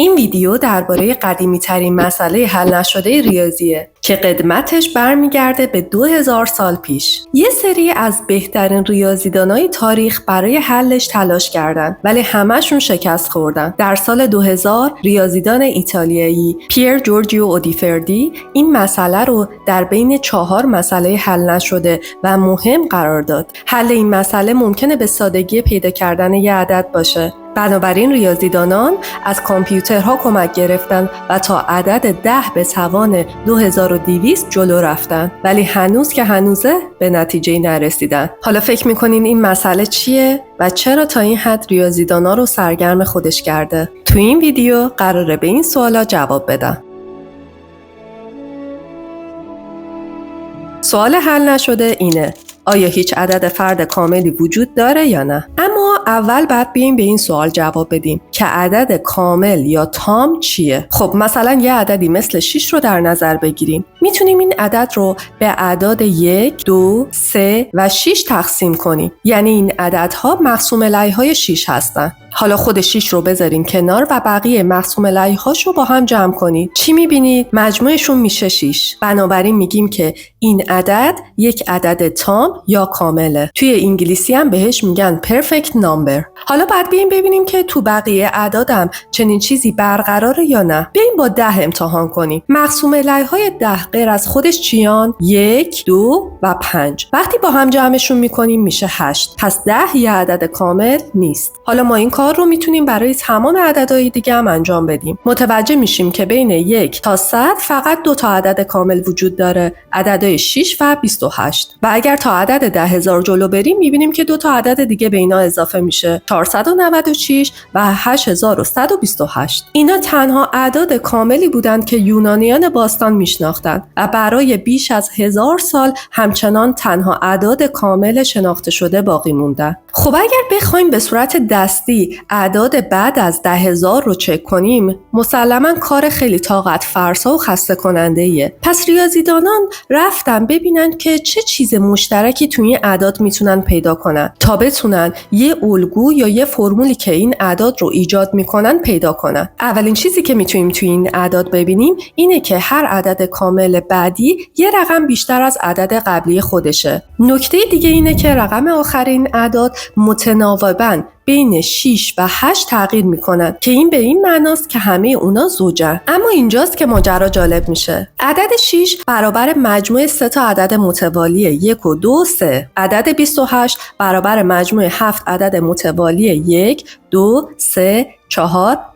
این ویدیو درباره قدیمی ترین مسئله حل نشده ریاضیه که قدمتش برمیگرده به 2000 سال پیش. یه سری از بهترین ریاضیدانای تاریخ برای حلش تلاش کردن ولی همه‌شون شکست خوردن. در سال 2000 ریاضیدان ایتالیایی پیر جورجیو اودیفردی این مسئله رو در بین 4 مسئله حل نشده و مهم قرار داد. حل این مسئله ممکنه به سادگی پیدا کردن یه عدد باشه. بنابراین ریاضیدانان از کامپیوترها کمک گرفتن و تا عدد 10 به توان 2200 جلو رفتن، ولی هنوز که هنوزه به نتیجه نرسیدن. حالا فکر میکنین این مسئله چیه و چرا تا این حد ریاضیدانا رو سرگرم خودش کرده؟ تو این ویدیو قراره به این سوالا جواب بدم. سوال حل نشده اینه: آیا هیچ عدد فرد کاملی وجود داره یا نه؟ اما اول باید بیایم به این سوال جواب بدیم که عدد کامل یا تام چیه؟ خب مثلا یه عددی مثل 6 رو در نظر بگیریم. میتونیم این عدد رو به اعداد 1، 2، 3 و 6 تقسیم کنیم. یعنی این عددها مقسوم الیهای 6 هستن. حالا خود 6 رو بذارین کنار و بقیه مقسوم الیهاش رو با هم جمع کنید. چی میبینید؟ مجموعشون میشه 6. بنابراین میگیم که این عدد یک عدد تام یا کامله. توی انگلیسی هم بهش میگن perfect number. حالا باید بیایم ببینیم که تو بقیه اعدادم چنین چیزی برقراره یا نه. بیایم با 10 امتحان کنیم. مقسوم الیهای 10 غیر از خودش چیان؟ 1، 2 و 5. وقتی با هم جمعشون میکنیم میشه 8. پس 10 یه عدد کامل نیست. حالا ما این کار رو میتونیم برای تمام عددهای دیگه هم انجام بدیم. متوجه میشیم که بین 1 تا 100 فقط 2 تا عدد کامل وجود داره، عددهای 6 و 28. و اگر تا عدد 10,000 جلو بریم میبینیم که 2 تا عدد دیگه به اینا اضافه میشه، 496 و 8128. اینا تنها اعداد کاملی بودند که یونانیان باستان میشناختند و برای بیش از 1000 سال همچنان تنها اعداد کامل شناخته شده باقی موندن. خب اگر بخوایم به صورت دستی اعداد بعد از 10,000 رو چک کنیم، مسلماً کار خیلی طاقت فرسا و خسته کننده ایه. پس ریاضیدانان رفتن ببینن که چه چیز مشترکی توی این اعداد میتونن پیدا کنن تا بتونن یه الگو یا یه فرمولی که این اعداد رو ایجاد میکنن پیدا کنن. اولین چیزی که میتونیم توی این اعداد ببینیم اینه که هر عدد کامل بعدی یه رقم بیشتر از عدد قبلی خودشه. نکته دیگه اینه که رقم آخر این اعداد متناوباً بین 6 و 8 تغییر میکنن که این به این معناست که همه اونا زوجن. اما اینجاست که ماجرا جالب میشه. عدد 6 برابر مجموع 3 تا عدد متوالی 1 و 2 و 3. عدد 28 برابر مجموع 7 عدد متوالی 1، 2، 3، 4،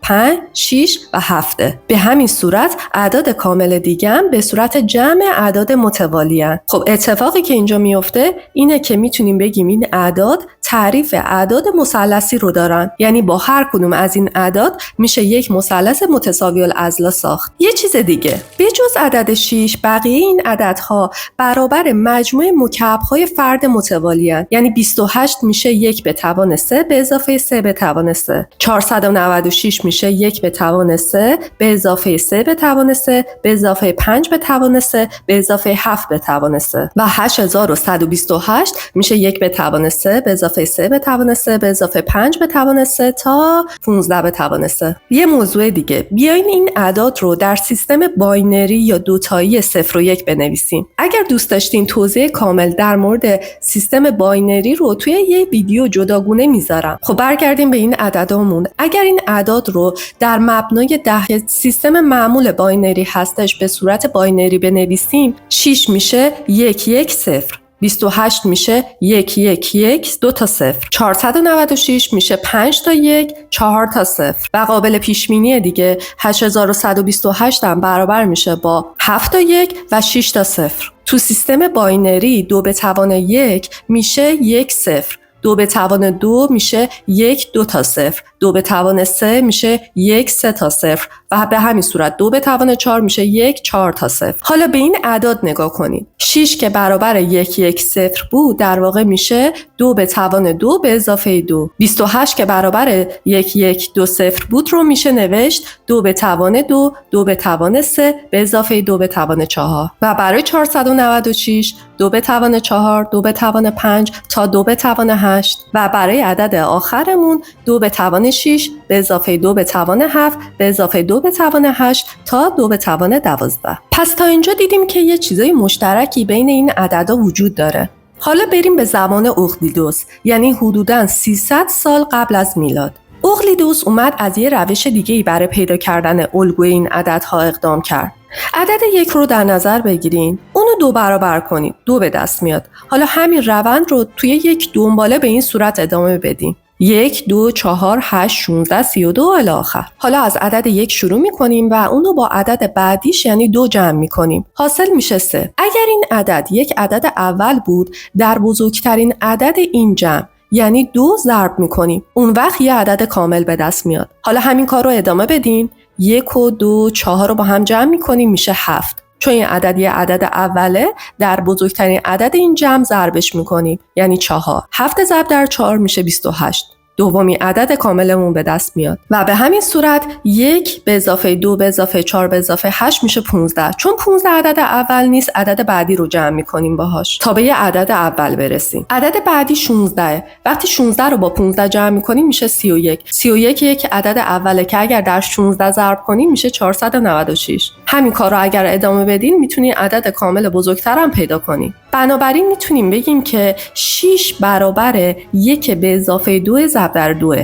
5، 6 و 7. به همین صورت اعداد کامل دیگه هم به صورت جمع اعداد متوالی هستند. خب اتفاقی که اینجا میفته اینه که میتونیم بگیم این اعداد تعریف اعداد مثلثی رو دارن. یعنی با هر کدوم از این اعداد میشه یک مثلث متساوی الاضلاع ساخت. یه چیز دیگه، به جز عدد 6 بقیه این عددها برابر مجموع مکعب‌های فرد متوالی هستند. یعنی 28 میشه 1 به توان 3 به اضافه 3 به توان 3. 496 میشه 1 به توان 3 به اضافه 3 به توان 3 به اضافه 5 به توان 3 به اضافه 7 به توان 3 و 8128 میشه 1 به توان 3 به اضافه 3 به توان 3 به اضافه 5 به توان 3 تا 15 به توان 3. یه موضوع دیگه، بیاین این اعداد رو در سیستم باینری یا دوتایی 0 و 1 بنویسیم. اگر دوست داشتین توضیح کامل در مورد سیستم باینری رو توی یه ویدیو جداگونه میذارم. خب برگردیم به این عددامون. اگر این اعداد رو در مبنای 10 سیستم معمول باینری هستش به صورت باینری بنویسیم، 6 میشه 1 1 0. 28 میشه 1 1 1 2 تا 0. 496 میشه 5 تا 1 4 تا 0. و قابل پیش بینی دیگه 8128 هم برابر میشه با 7 تا 1 و 6 تا 0. تو سیستم باینری 2 به توان 1 میشه 1 0. 2 به توان 2 میشه 1 2 تا 0. 2 به توان 3 میشه 1 3 تا 0 و به همین صورت 2 به توان 4 میشه 1 4 تا 0. حالا به این اعداد نگاه کنید. 6 که برابر 1 1 0 بود در واقع میشه 2 به توان 2 به اضافه 2. 28 که برابر 1 1 2 0 بود رو میشه نوشت 2 به توان 2 2 به توان 3 به اضافه 2 به توان 4. و برای 496 2 به توان 4 2 به توان 5 تا 2 به توان 8 و برای عدد آخرمون 2 به توان توان 6 به اضافه 2 به توان 7 به اضافه 2 به توان 8 تا 2 به توان 12. پس تا اینجا دیدیم که یه چیزای مشترکی بین این عددا وجود داره. حالا بریم به زمان اقلیدس، یعنی حدوداً 300 سال قبل از میلاد. اقلیدس اومد از یه روش دیگه‌ای برای پیدا کردن الگوی این عددها اقدام کرد. عدد 1 رو در نظر بگیرین، اونو 2 برابر کنید، 2 به دست میاد. حالا همین روند رو توی یک دنباله به این صورت ادامه بدین. 1 2 4 8 16 32 الی آخر. حالا از عدد 1 شروع میکنیم و اونو با عدد بعدیش یعنی 2 جمع میکنیم. حاصل میشه 3. اگر این عدد یک عدد اول بود، در بزرگترین عدد این جمع یعنی 2 ضرب میکنیم. اون وقت یه عدد کامل به دست میاد. حالا همین کار رو ادامه بدین. 1 و 2 4 رو با هم جمع میکنیم میشه 7. چون این عدد یه عدد اوله، در بزرگترین عدد این جمع ضربش میکنیم یعنی 4. 7 ضرب در 4 میشه 28. دومی عدد کاملمون به دست میاد و به همین صورت 1 به اضافه 2 به اضافه 4 به اضافه 8 میشه 15. چون 15 عدد اول نیست، عدد بعدی رو جمع میکنیم باهاش تا به یه عدد اول برسیم. عدد بعدی 16. وقتی 16 رو با 15 جمع میکنیم میشه 31. 31 یک عدد اوله که اگر در 16 ضرب کنیم میشه 496. همین کار رو اگر ادامه بدین میتونین عدد کامل بزرگتر هم پیدا کنین. بنابراین میتونیم بگیم که 6 برابر 1 به اضافه 2 ضرب در 2.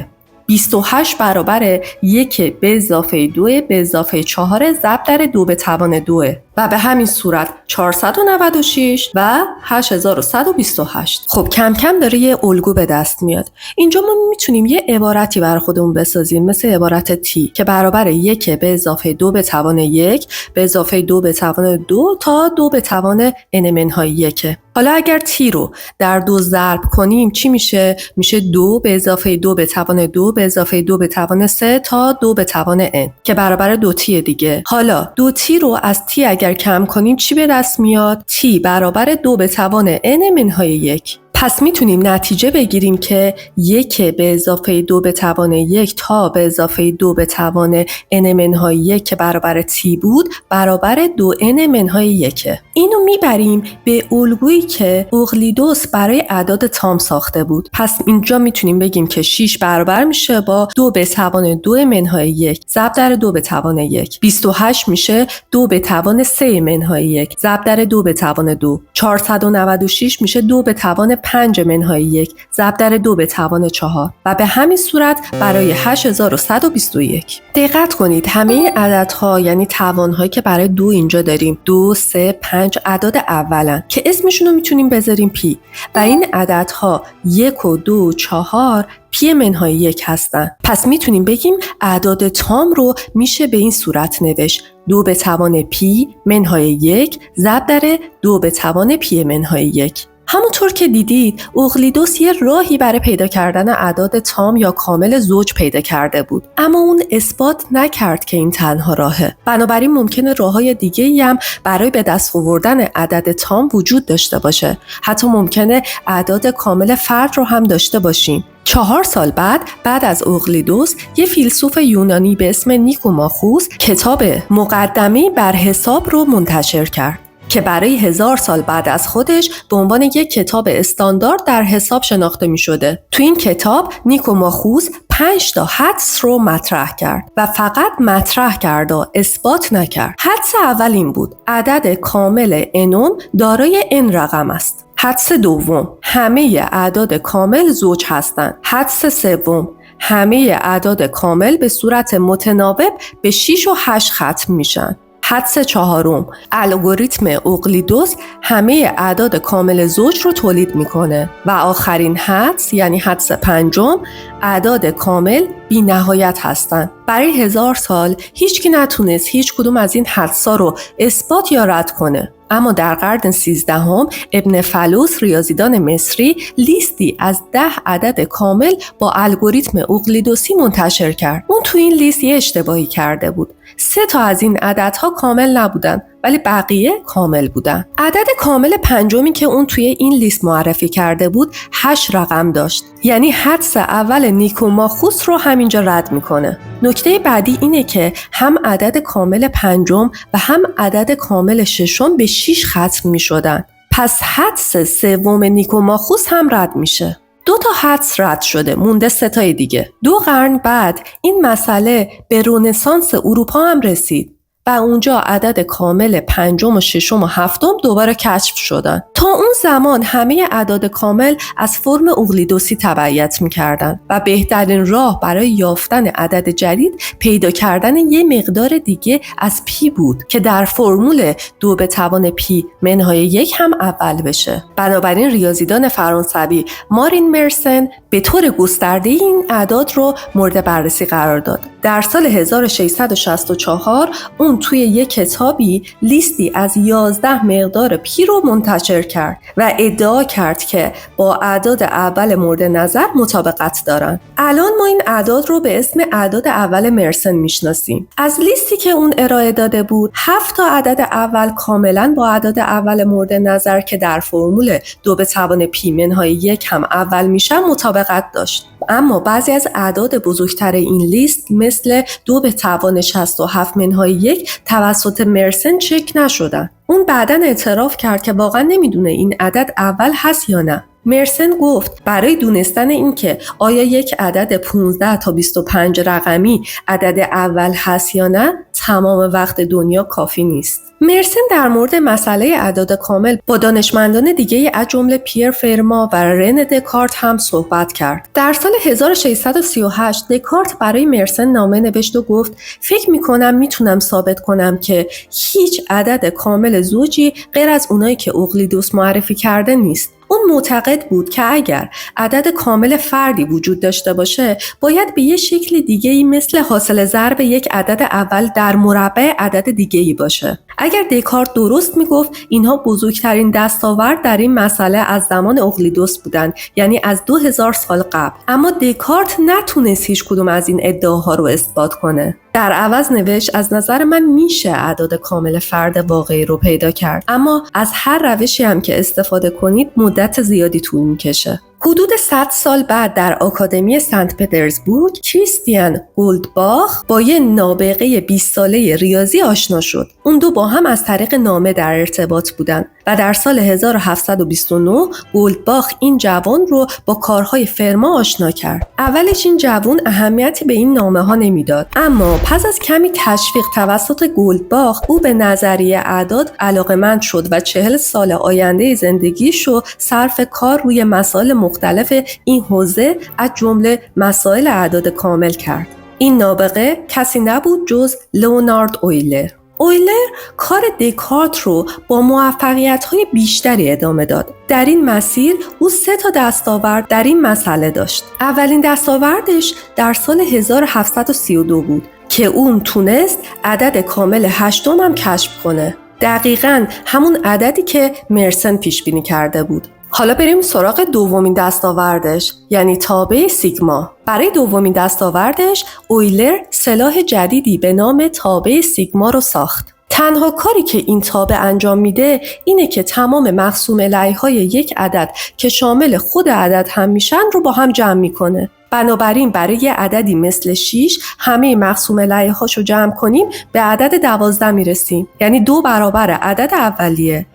28 برابر 1 به اضافه 2 به اضافه 4 ضرب در 2 به توان 2 و به همین صورت 496 و 8128. خب کم کم داره یه الگو به دست میاد. اینجا ما میتونیم یه عبارتی برای خودمون بسازیم مثل عبارت تی که برابر 1 به اضافه 2 به توان 1 به اضافه 2 به توان 2 تا 2 به توان n منهای 1. حالا اگر تی رو در 2 ضرب کنیم چی میشه؟ میشه 2 به اضافه 2 به توان 2 به اضافه 2 به توان 3 تا 2 به توان n که برابر 2 تی دیگه. حالا 2 تی رو از تی اگر کم کنیم چی به دست میاد؟ تی برابر 2 به توان n منهای 1. پس میتونیم نتیجه بگیریم که 1 به اضافه 2 به توان 1 تا به اضافه 2 به توان n منهای 1 که برابر تی بود برابر 2n منهای 1. اینو میبریم به الگویی که اقلیدس برای اعداد تام ساخته بود. پس اینجا میتونیم بگیم که 6 برابر میشه با 2 به توان 2 منهای 1 ضرب در 2 به توان 1. 28 میشه 2 به توان 3 منهای 1 ضرب در 2 به توان 2. 496 میشه 2 به توان 5 منهای 1 ضرب در 2 به توان 4 و به همین صورت برای 8121. دقت کنید همه این عددها یعنی توانهایی که برای 2 اینجا داریم 2 3 5 اعداد اولن که اسمشون رو میتونیم بذاریم پی و این عددها 1 و 2 و 4 پی منهای 1 هستن. پس میتونیم بگیم اعداد تام رو میشه به این صورت نوشت 2 به توان پی منهای 1 ضرب در 2 به توان پی منهای 1. همونطور که دیدید اقلیدس یه راهی برای پیدا کردن اعداد تام یا کامل زوج پیدا کرده بود، اما اون اثبات نکرد که این تنها راهه. بنابراین ممکنه راههای دیگه‌ای هم برای به دست آوردن عدد تام وجود داشته باشه. حتی ممکنه اعداد کامل فرد رو هم داشته باشیم. 4 سال بعد از اقلیدس یه فیلسوف یونانی به اسم نیکوماخوس کتاب مقدمه بر حساب رو منتشر کرد که برای 1000 سال بعد از خودش به عنوان یک کتاب استاندارد در حساب شناخته می شده. تو این کتاب نیکوماخوس 5 تا حدس رو مطرح کرد و فقط مطرح کرد و اثبات نکرد. حدس اول این بود: عدد کامل انوم دارای n رقم است. حدس دوم: همه اعداد کامل زوج هستند. حدس سوم: همه اعداد کامل به صورت متناوب به 6 و 8 ختم میشن. حدس چهارم: الگوریتم اقلیدس همه اعداد کامل زوج رو تولید میکنه. و آخرین حدس یعنی حدس پنجم: اعداد کامل بی نهایت هستن. برای 1000 سال هیچکی نتونست هیچ کدوم از این حدسا رو اثبات یا رد کنه. اما در قرن 13 ابن فلوس ریاضیدان مصری لیستی از 10 عدد کامل با الگوریتم اقلیدسی منتشر کرد. اون تو این لیست یه اشتباهی کرده بود. 3 تا از این عددها کامل نبودن ولی بقیه کامل بودن. عدد کامل پنجمی که اون توی این لیست معرفی کرده بود 8 رقم داشت. یعنی حدس اول نیکوماخوس رو همینجا رد میکنه. نکته بعدی اینه که هم عدد کامل پنجم و هم عدد کامل ششم به 6 ختم میشدن. پس حدس سوم نیکوماخوس هم رد میشه. 2 تا حدس رد شده، مونده 3 تای دیگه. 2 قرن بعد این مسئله به رنسانس اروپا هم رسید و اونجا عدد کامل 5 و 6 و 7 دوباره کشف شدن. تا اون زمان همه اعداد کامل از فرم اقلیدوسی تبعیت می‌کردن و بهترین راه برای یافتن عدد جدید پیدا کردن یه مقدار دیگه از پی بود که در فرمول 2 به توان پی منهای 1 هم اول بشه. بنابراین ریاضیدان فرانسوی مارین مرسن به طور گسترده این اعداد رو مورد بررسی قرار داد. در سال 1664 اون توی یک کتابی لیستی از 11 مقدار پی رو منتشر کرد و ادعا کرد که با اعداد اول مورد نظر مطابقت دارن. الان ما این اعداد رو به اسم اعداد اول مرسن میشناسیم. از لیستی که اون ارائه داده بود 7 تا عدد اول کاملا با اعداد اول مورد نظر که در فرمول 2 به توان پی منهای 1 هم اول میشن مطابقت داشت. اما بعضی از اعداد بزرگتر این لیست مثل 2 به توان 67 منهای 1 توسط مرسن چک نشدن. اون بعداً اعتراف کرد که واقعا نمیدونه این عدد اول هست یا نه. مرسن گفت برای دونستن این که آیا یک عدد 15 تا 25 رقمی عدد اول هست یا نه تمام وقت دنیا کافی نیست. مرسن در مورد مسئله اعداد کامل با دانشمندان دیگه از جمله پیر فرما و رن دکارت هم صحبت کرد. در سال 1638 دکارت برای مرسن نامه نوشت و گفت فکر میکنم میتونم ثابت کنم که هیچ عدد کامل زوجی غیر از اونایی که اقلیدوس معرفی کرده نیست. اون معتقد بود که اگر عدد کامل فردی وجود داشته باشه باید به یه شکل دیگه‌ای مثل حاصل ضرب یک عدد اول در مربع عدد دیگه‌ای باشه. اگر دکارت درست میگفت اینها بزرگترین دستاورد در این مسئله از زمان اقلیدوس بودن، یعنی از 2000 سال قبل. اما دکارت نتونست هیچ کدوم از این ادعاها رو اثبات کنه. در عوض نوشت از نظر من میشه اعداد کامل فرد واقعی رو پیدا کرد، اما از هر روشی هم که استفاده کنید مدت زیادی طول میکشه. حدود 100 سال بعد در آکادمی سنت پترزبورگ کریستیان گولدباخ با یه نابغه 20 ساله ریاضی آشنا شد. اون دو با هم از طریق نامه در ارتباط بودن و در سال 1729 گولدباخ این جوان رو با کارهای فرما آشنا کرد. اولش این جوان اهمیتی به این نامه ها نمیداد، اما پس از کمی تشویق توسط گولدباخ او به نظریه اعداد علاقه‌مند شد و 40 سال آینده زندگیش رو صرف کار روی مسائل مختلف این حوزه از جمله مسائل اعداد کامل کرد. این نابغه کسی نبود جز لئونارد اویلر. اویلر کار دکارت رو با موفقیت‌های بیشتری ادامه داد. در این مسیر او 3 تا دستاورد در این مسئله داشت. اولین دستاوردش در سال 1732 بود که اون تونست عدد کامل 8 هم کشف کنه. دقیقاً همون عددی که مرسن پیش بینی کرده بود. حالا بریم سراغ دومین دستاوردش، یعنی تابع سیگما. برای دومین دستاوردش اویلر سلاح جدیدی به نام تابع سیگما رو ساخت. تنها کاری که این تابع انجام میده اینه که تمام مقسوم الیهای یک عدد که شامل خود عدد هم میشن رو با هم جمع میکنه. بنابراین برای یه عددی مثل 6 همه مقسوم الیه‌هاشو جمع کنیم به عدد 12 میرسیم، یعنی 2 برابر عدد اولیه.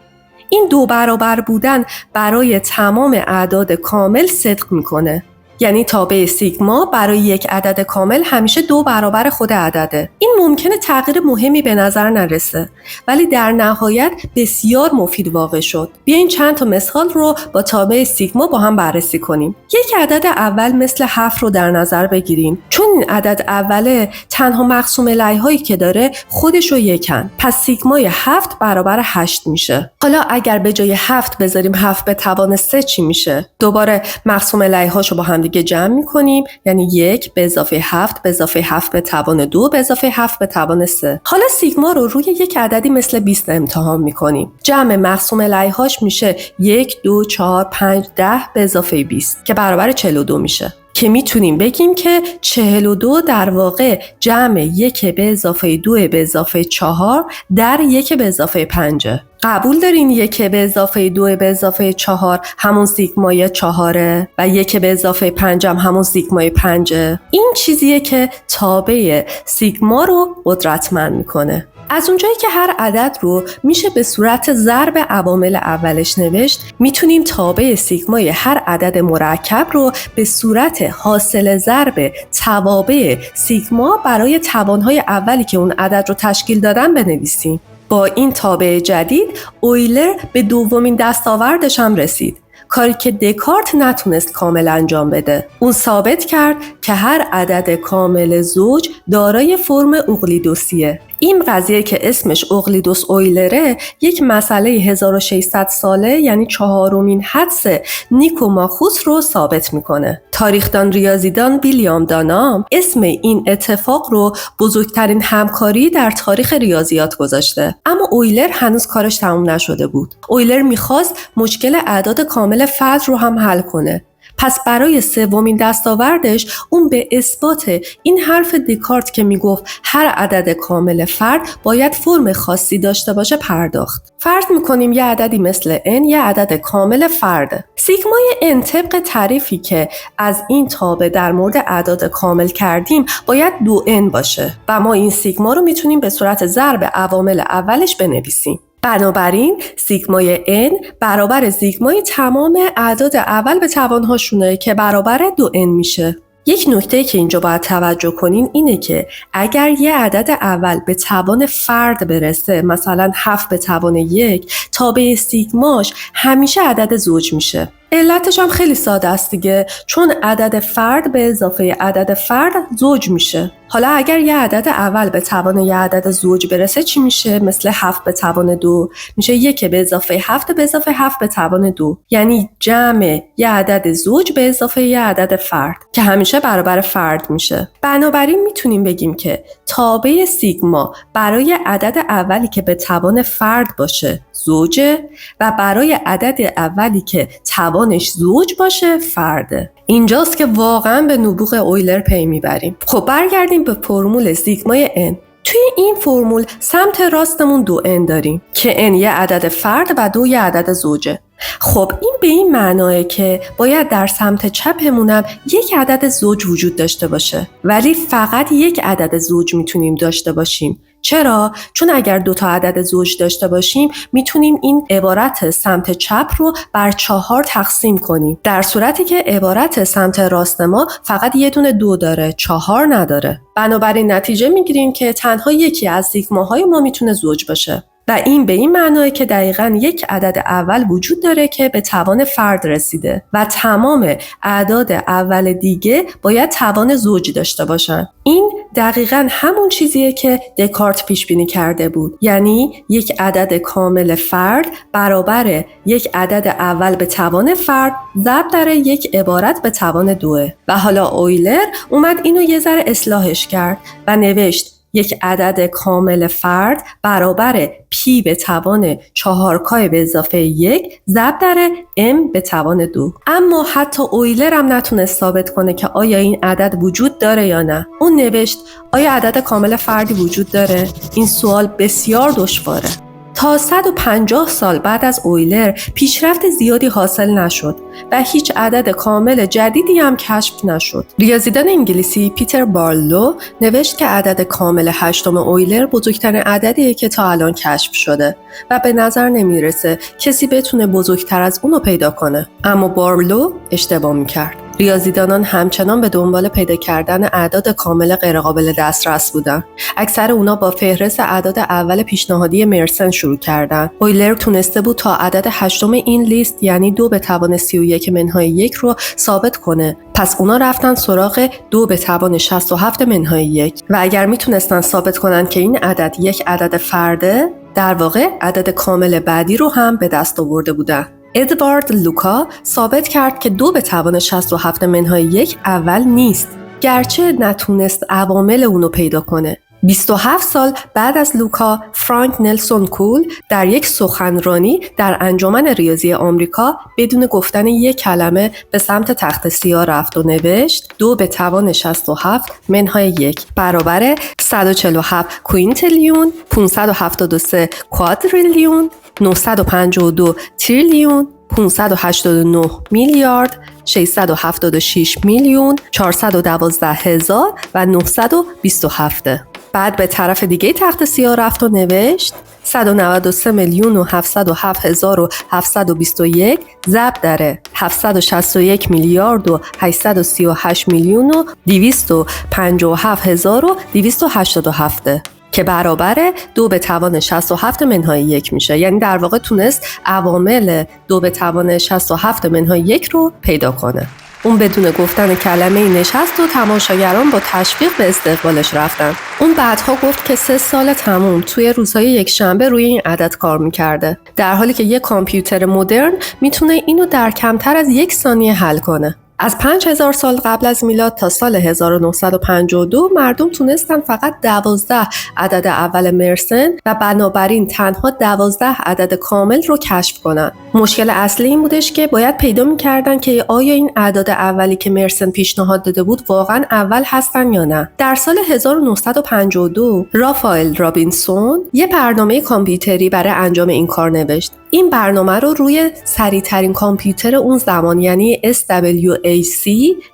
این 2 برابر بودن برای تمام اعداد کامل صدق میکنه. یعنی تابع سیگما برای یک عدد کامل همیشه 2 برابر خود عدده. این ممکنه تغییر مهمی به نظر نرسه، ولی در نهایت بسیار مفید واقع شد. بیاین چند تا مثال رو با تابع سیگما با هم بررسی کنیم. یک عدد اول مثل 7 رو در نظر بگیریم. چون این عدد اوله تنها مقسوم الیه‌هایی که داره خودش رو یکن. پس سیگمای 7 برابر 8 میشه. حالا اگر به جای 7 بذاریم 7 به توان 3 چی میشه؟ دوباره مقسوم الیه‌هاشو با هم دیگه جمع میکنیم، یعنی 1 به اضافه 7 به اضافه 7 به توان 2 به اضافه 7 به توان 3. حالا سیگما رو روی یک عددی مثل 20 امتحان میکنیم. جمع مقسوم الیه‌هاش میشه 1 2 4 5 10 به اضافه 20 که برابر 42 میشه. که میتونیم بگیم که 42 در واقع جمع 1 به اضافه 2 به اضافه 4 در 1 به اضافه 5. قبول دارین 1 به اضافه 2 به اضافه 4 همون سیگمای 4 و 1 به اضافه 5 هم همون سیگمای 5. این چیزیه که تابع سیگما رو قدرتمند میکنه. از اونجایی که هر عدد رو میشه به صورت ضرب عوامل اولش نوشت، میتونیم تابع سیگمای هر عدد مرکب رو به صورت حاصل ضرب توابع سیگما برای توانهای اولی که اون عدد رو تشکیل دادن بنویسیم. با این تابع جدید اویلر به دومین دستاوردش هم رسید، کاری که دکارت نتونست کامل انجام بده. اون ثابت کرد که هر عدد کامل زوج دارای فرم اقلیدوسیه. این قضیه که اسمش اقلیدوس اویلره یک مسئله 1600 ساله، یعنی 4مین حدس نیکوماخوس رو ثابت میکنه. تاریخدان ریاضیدان ویلیام دانام اسم این اتفاق رو بزرگترین همکاری در تاریخ ریاضیات گذاشته. اما اویلر هنوز کارش تموم نشده بود. اویلر میخواست مشکل اعداد کامل فرد رو هم حل کنه. پس برای سومین دستاوردش اون به اثبات این حرف دکارت که میگفت هر عدد کامل فرد باید فرم خاصی داشته باشه پرداخت. فرض میکنیم یه عددی مثل n یه عدد کامل فرده. سیگمای n طبق تعریفی که از این تابع در مورد اعداد کامل کردیم باید 2n باشه و ما این سیگما رو میتونیم به صورت ضرب عوامل اولش بنویسیم. بنابراین سیگمای n برابر سیگمای تمام اعداد اول به توانهاشونه که برابر 2n میشه. یک نکته که اینجا باید توجه کنین اینه که اگر یه عدد اول به توان فرد برسه، مثلا 7 به توان 1، تابع سیگماش همیشه عدد زوج میشه. علتش هم خیلی ساده است دیگه، چون عدد فرد به اضافه عدد فرد زوج میشه. حالا اگر یه عدد اول به توان یه عدد زوج برسه چی میشه؟ مثل 7 به توان 2 میشه 1 به اضافه 7 به اضافه 7 به توان 2، یعنی جمع یه عدد زوج به اضافه یه عدد فرد که همیشه برابر فرد میشه. بنابراین میتونیم بگیم که تابع سیگما برای عدد اولی که به توان فرد باشه زوجه و برای عدد اولی که توانش زوج باشه فرده. اینجاست که واقعا به نبوغ اویلر پی میبریم. خب برگردیم به فرمول سیگمای n. توی این فرمول سمت راستمون 2n داریم که n یه عدد فرد و 2 یه عدد زوجه. خب این به این معناه که باید در سمت چپمونم یک عدد زوج وجود داشته باشه، ولی فقط یک عدد زوج میتونیم داشته باشیم. چرا؟ چون اگر 2 تا عدد زوج داشته باشیم میتونیم این عبارت سمت چپ رو بر 4 تقسیم کنیم، در صورتی که عبارت سمت راست ما فقط یه دونه 2 داره، 4 نداره. بنابراین نتیجه میگیریم که تنها یکی از سیگماهای ما میتونه زوج باشه و این به این معناه که دقیقاً یک عدد اول وجود داره که به توان فرد رسیده و تمام اعداد اول دیگه باید توان زوج داشته باشن. این دقیقاً همون چیزیه که دکارت پیش بینی کرده بود، یعنی یک عدد کامل فرد برابر یک عدد اول به توان فرد ضرب در یک عبارت به توان 2. و حالا اویلر اومد اینو یه ذره اصلاحش کرد و نوشت یک عدد کامل فرد برابر p به توان 4k به اضافه 1 ضرب در m به توان 2. اما حتی اویلر هم نتونست ثابت کنه که آیا این عدد وجود داره یا نه. اون نوشت آیا عدد کامل فردی وجود داره؟ این سوال بسیار دشواره. تا 150 سال بعد از اویلر پیشرفت زیادی حاصل نشد و هیچ عدد کامل جدیدی هم کشف نشد. ریاضیدان انگلیسی پیتر بارلو نوشت که عدد کامل 8 اویلر بزرگترین عددیه که تا الان کشف شده و به نظر نمیرسه کسی بتونه بزرگتر از اونو پیدا کنه. اما بارلو اشتباه میکرد. ریاضیدانان همچنان به دنبال پیدا کردن اعداد کامل غیرقابل دسترس بودن. اکثر اونا با فهرست اعداد اول پیشنهادی مرسن شروع کردن. اویلر تونسته بود تا عدد 8 این لیست، یعنی 2 به توان 31 منهای 1 رو ثابت کنه. پس اونا رفتن سراغ 2 به توان 67 منهای 1 و اگر میتونستن ثابت کنن که این عدد یک عدد فرده، در واقع عدد کامل بعدی رو هم به دست آورده بودن. ادوارد لوکا ثابت کرد که 2 به توان 67 منهای 1 اول نیست، گرچه نتونست عوامل اونو پیدا کنه. 27 سال بعد از لوکا، فرانک نلسون کول در یک سخنرانی در انجمن ریاضی آمریکا بدون گفتن یک کلمه به سمت تخت سیاه رفت و نوشت 2 به توان 67 منهای 1 برابر 147 کوینتیلیون، 573 کوادریلیون، 952 تریلیون، 589 میلیارد، 676 میلیون، 412,000 و 927. بعد به طرف دیگه تخت سیاه رفت و نوشت 193,007,721 ضرب در 761,287,257,287 که برابر 2 به توان 67 منهای 1 میشه. یعنی در واقع تونست عوامل 2 به توان 67 منهای 1 رو پیدا کنه. اون بدون گفتن کلمه نشست و تماشاگران با تشویق به استقبالش رفتن. اون بعدها گفت که 3 سال تموم توی روزهای یکشنبه روی این عدد کار میکرده، در حالی که یک کامپیوتر مدرن میتونه اینو در کمتر از 1 ثانیه حل کنه. از 5000 سال قبل از میلاد تا سال 1952 مردم تونستن فقط 12 عدد اول مرسن و بنابراین تنها 12 عدد کامل رو کشف کنن. مشکل اصلی این بودش که باید پیدا می‌کردن که آیا این اعداد اولی که مرسن پیشنهاد داده بود واقعا اول هستن یا نه. در سال 1952 رافائل رابینسون یه برنامه کامپیوتری برای انجام این کار نوشت. این برنامه رو روی سریع‌ترین کامپیوتر اون زمان یعنی SWAC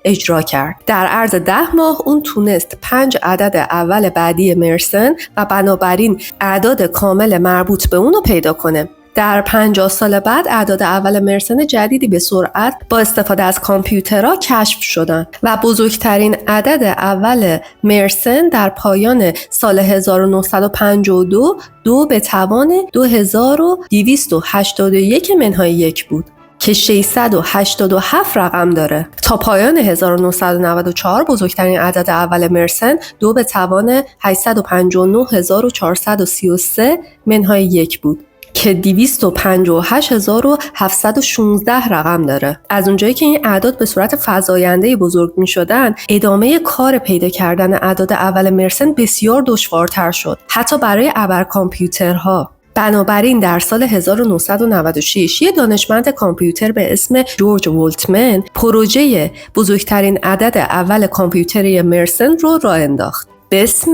اجرا کرد. در عرض 10 ماه اون تونست 5 عدد اول بعدی مرسن و بنابراین اعداد کامل مربوط به اون رو پیدا کنه. در 50 سال بعد اعداد اول مرسن جدیدی به سرعت با استفاده از کامپیوترها کشف شدند و بزرگترین عدد اول مرسن در پایان سال 1952 2 به توان 2281 منهای 1 بود که 687 رقم داره. تا پایان 1994 بزرگترین عدد اول مرسن 2 به توان 859433 منهای 1 بود که 258716 رقم داره. از اونجایی که این اعداد به صورت فزاینده بزرگ می شدن، ادامه کار پیدا کردن اعداد اول مرسن بسیار دشوارتر شد، حتی برای ابرکامپیوترها. بنابراین در سال 1996 یه دانشمند کامپیوتر به اسم جورج والتمن پروژه بزرگترین عدد اول کامپیوتری مرسن رو راه انداخت به اسم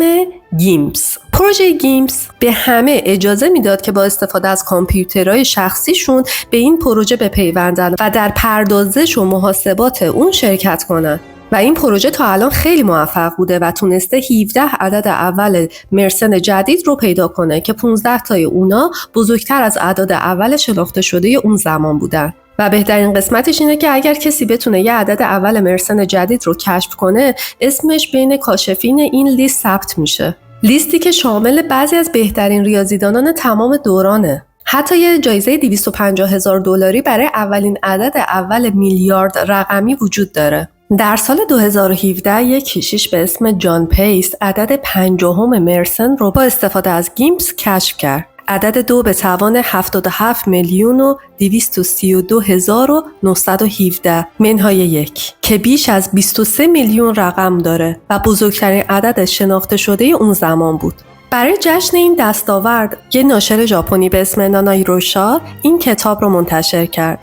گیمپس. پروژه گیمپس به همه اجازه میداد که با استفاده از کامپیوترهای شخصیشون به این پروژه بپیوندن و در پردازش و محاسبات اون شرکت کنن. و این پروژه تا الان خیلی موفق بوده و تونسته 17 عدد اول مرسن جدید رو پیدا کنه که 15 تای اونا بزرگتر از اعداد اول شناخته شده اون زمان بودن. و بهترین قسمتش اینه که اگر کسی بتونه یه عدد اول مرسن جدید رو کشف کنه، اسمش بین کاشفین این لیست ثبت میشه. لیستی که شامل بعضی از بهترین ریاضیدانان تمام دورانه. حتی یه جایزه $250,000 برای اولین عدد اول میلیارد رقمی وجود داره. در سال 2017 یک کشیش به اسم جان پیس عدد 50 مرسن رو با استفاده از گیمپس کشف کرد. عدد 2 به توان 77,232,917 منهای 1 که بیش از 23 میلیون رقم داره و بزرگترین عدد شناخته شده اون زمان بود. برای جشن این دستاورد، یه ناشر ژاپنی به اسم نانای روشا این کتاب رو منتشر کرد.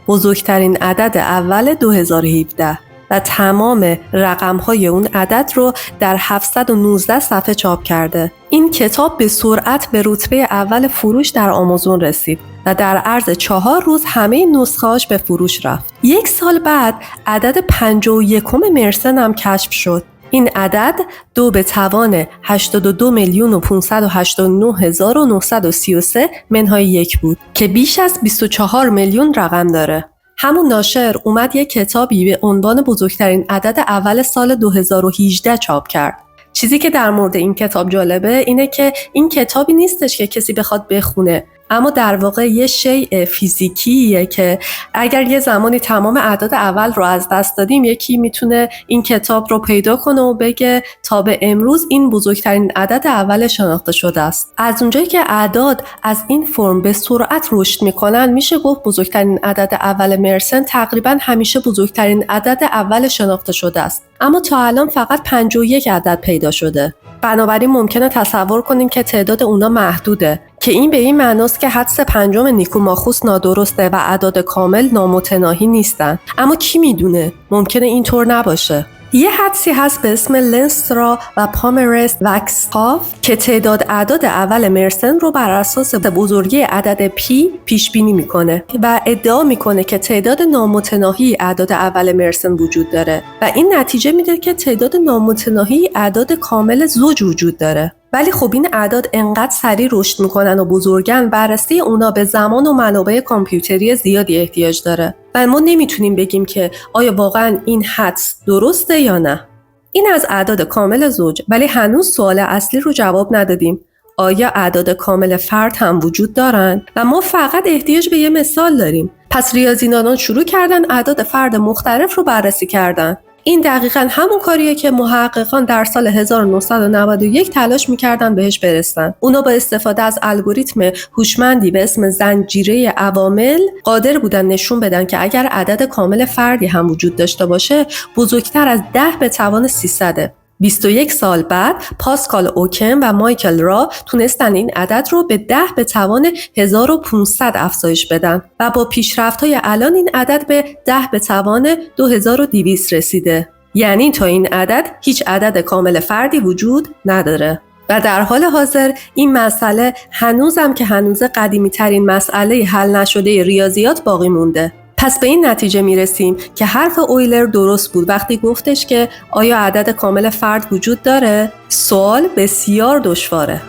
بزرگترین عدد اول 2017 و تمام رقم‌های اون عدد رو در 719 صفحه چاپ کرده. این کتاب به سرعت به رتبه اول فروش در آمازون رسید و در عرض 4 روز همه نسخه‌هاش به فروش رفت. 1 سال بعد عدد 51 مرسن هم کشف شد. این عدد 2 به توان 82,589,933 منهای 1 بود که بیش از 24 میلیون رقم داره. همون ناشر اومد یک کتابی به عنوان بزرگترین عدد اول سال 2018 چاپ کرد. چیزی که در مورد این کتاب جالبه اینه که این کتابی نیستش که کسی بخواد بخونه، اما در واقع یه شیء فیزیکیه که اگر یه زمانی تمام اعداد اول رو از دست دادیم، یکی میتونه این کتاب رو پیدا کنه و بگه تا به امروز این بزرگترین عدد اول شناخته شده است. از اونجایی که اعداد از این فرم به سرعت رشد میکنن، میشه گفت بزرگترین عدد اول مرسن تقریبا همیشه بزرگترین عدد اول شناخته شده است. اما تا الان فقط 51 عدد پیدا شده. بنابراین ممکنه تصور کنیم که تعداد اونا محدوده، که این به این معناست که حدس 5 نیکوماخوس نادرسته و اعداد کامل نامتناهی نیستن. اما کی میدونه؟ ممکنه اینطور نباشه. یه حدسی هست به اسم لنسترا و پامرست وکسهاف که تعداد اعداد اول مرسن رو بر اساس بزرگی عدد پی پیش بینی میکنه و ادعا میکنه که تعداد نامتناهی اعداد اول مرسن وجود داره و این نتیجه میده که تعداد نامتناهی اعداد کامل زوج وجود داره. ولی خب این اعداد انقدر سریع رشد میکنن و بزرگن، بررسی اونا به زمان و منابع کامپیوتری زیادی احتیاج داره و ما نمیتونیم بگیم که آیا واقعا این حدس درسته یا نه. این از اعداد کامل زوج، ولی هنوز سوال اصلی رو جواب ندادیم. آیا اعداد کامل فرد هم وجود دارن؟ و ما فقط احتیاج به یه مثال داریم. پس ریاضیدانان شروع کردن اعداد فرد مختلف رو بررسی کردن. این دقیقاً همون کاریه که محققان در سال 1991 تلاش می‌کردن بهش برسن. اونا با استفاده از الگوریتم هوشمندی به اسم زنجیره عوامل قادر بودن نشون بدن که اگر عدد کامل فردی هم وجود داشته باشه، بزرگتر از 10 به توان 300. 21 سال بعد پاسکال اوکن و مایکل را تونستن این عدد رو به 10 به توان 1500 افزایش بدن و با پیشرفت‌های الان این عدد به 10 به توان 2200 رسیده. یعنی تا این عدد هیچ عدد کامل فردی وجود نداره. و در حال حاضر این مسئله هنوزم که هنوز قدیمی ترین مسئله حل نشده ریاضیات باقی مونده. پس به این نتیجه میرسیم که حرف اویلر درست بود وقتی گفتش که آیا عدد کامل فرد وجود داره؟ سوال بسیار دشواره.